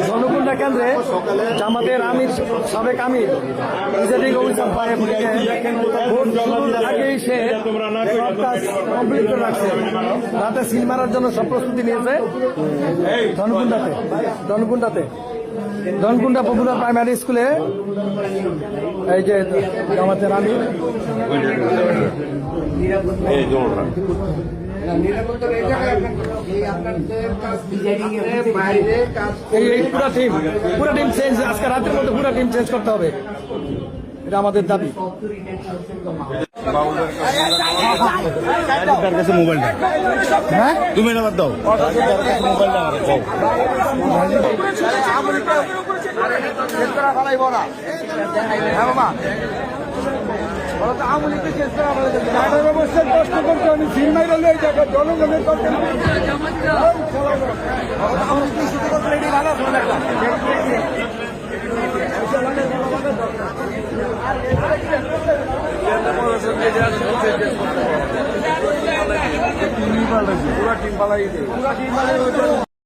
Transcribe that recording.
ধনকুণ্ডা কেন্দ্রে জামাতের আমির সাবেক আমির ভোট শুরুর আগেই সে সব কাজ কমপ্লিট করে রাখছে। রাতে সিল মারার জন্য সব প্রস্তুতি নিয়েছে ধনকুণ্ডা পপুলার প্রাইমারি স্কুলে। এই যে জামাতের আমির এই পুরো টিম চেঞ্জ, আজকে রাতের মধ্যে পুরো টিম চেঞ্জ করতে হবে, এটা আমাদের দাবি। তার কাছে মোবাইলটা, হ্যাঁ তুমি নাম্বার দাও, মোবাইলটা কষ্ট করতে আমি সিনেমাই রলে জনগণের পুরা টিম পালাই